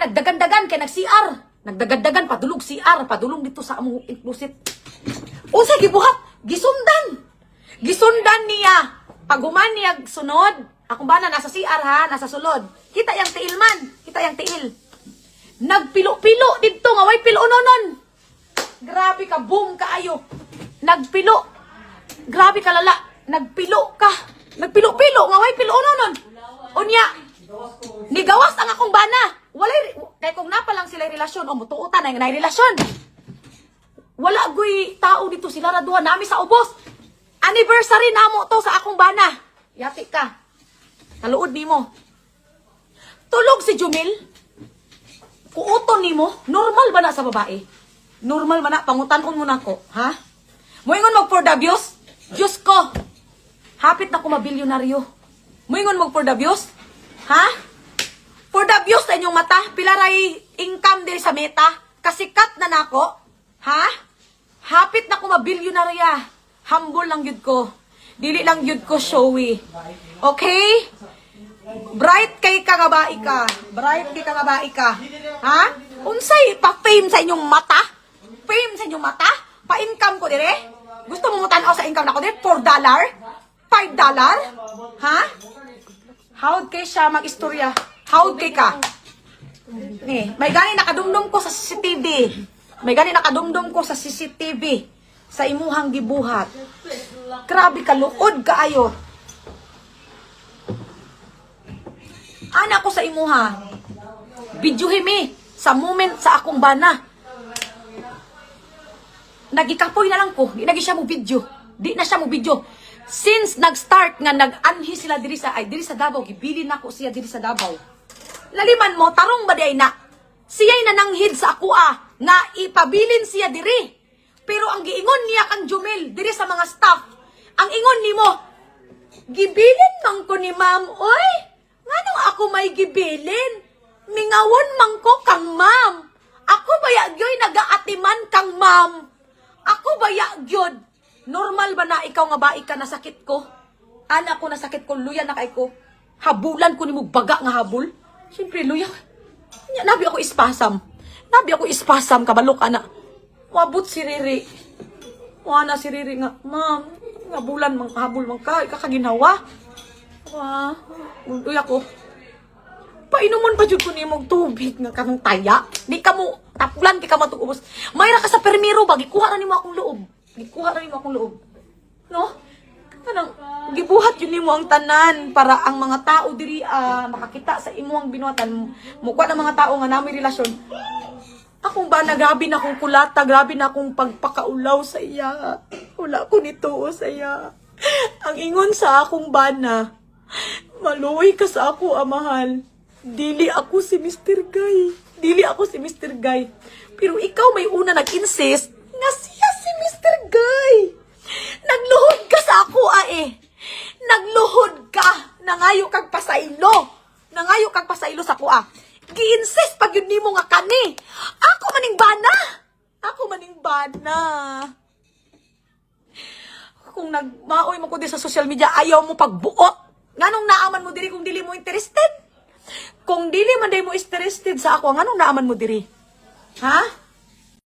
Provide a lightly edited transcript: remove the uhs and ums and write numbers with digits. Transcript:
nagdagan-dagan kay nag-CR. Nagdagan-dagan padulog CR, padulong dito sa among inclusive. Unsa gibuhat? Gisundan. Gisundan niya. Pag human niya sunod, akong bana nasa CR ha, nasa sulod. Kita yang tiil man, kita yang tiil. Nagpilo-pilo dito nga way pilo nonon. Grabe ka, boom kaayo. Nagpilo. Grabe ka lala. Nagpilo ka. Nagpilo-pilo nga way pilo nonon. Unya. Nigawas ang akong bana. Walay kay kung napa lang sila relasyon o mutuutan na relasyon. Wala goy tao dito sila ra duha nami sa ubos. Anniversary namo to sa akong bana. Yati ka. Kaluod nimo. Tulog si Jumil. Kuuton nimo, normal ba na sa babae? Normal ba na? Pangutanon mo na ko, ha? Moingon mag for the views? Diyos ko. Hapit na ko mabilyonaryo. Moingon mag for the views? Ha? For the views sa inyong mata, pilaray income din sa meta. Kasikat na nako. Ha? Hapit na ko mabilyonarya. Humble lang yun ko. Dili lang yun ko showy. Okay? Bright kay kagabai ka. Bright kay kagabai ka. Ha? Unsay pa-fame sa inyong mata? Fame sa inyong mata? Pa-income ko dire? Gusto mo mutanaw sa income na ko dire? $4? $5? Ha? Howd kay siya mag-istorya? Howd kay ka? May gani nakadumdum ko sa CCTV. May gani nakadumdum ko sa CCTV. Sa imuhang gibuhat. Grabe ka, luod kaayo. Ana ko sa imuha. Videohi mi sa moment sa akong bana. Nagikapoy na lang ko. Di na siya mo video. Di na siya mo video. Since nag-start nga nag-anhi sila diri sa Davao, gibilin nako siya diri sa Davao. Laliman mo tarong ba day na? Siya'y nananghid sa ako nga ipabilin siya diri. Pero ang giingon niya kang Jumil diri sa mga staff, ang ingon nimo, gibilin man ko ni ma'am, oy. Nganong ako may gibilin? Mingawon man ko kang ma'am. Ako baya gyoy nagaatiman kang ma'am. Ako baya gyud. Normal ba na ikaw nga baik ka nasakit ko? Ana ko nasakit ko, luya na kay ko. Habulan ko nimo baga nga habol. Siyempre luya. Nabi ako ispasam. Nabi ako ispasam kabalo ka na. Wabot si Riri. Wana si Riri nga, ma'am, nga bulan mang habol mang ka, ikakaginawa. Uy ako. Painuman pa jud ko nimong tubig nga kanong taya. Di ka mo, tapulan di ka matuubos. Mayra ka sa permiro ba, gikuha na nimo akong loob. Gikuha na nimo akong loob. No? Kanang, gibuhat yun nimo ang tanan para ang mga tao diri makakita sa imuang binuhatan. Mukha ng mga tao nga nami relasyon. Akong ba, grabe na akong kulata, grabe na akong pagpakaulaw sa iya. Wala ko nito sa iya. Ang ingon sa akong bana, maluoy ka sa ako, amahal. Dili ako si Mr. Guy. Dili ako si Mr. Guy. Pero ikaw may una nag-insist nga siya si Mr. Guy. Nagluhod ka sa ako, Nagluhod ka. Nangayo kag pasaylo. Nangayo kag pasaylo sa ako, Gi-insist pag yun nimo nga kani. Ako maning bana. Ako maning bana. Kung nagmaoy mo ko di sa social media, ayaw mo pagbuot. Nganong naaman mo diri kung dili mo interested? Kung dili man day mo interested sa ako, nganong naaman mo diri? Ha?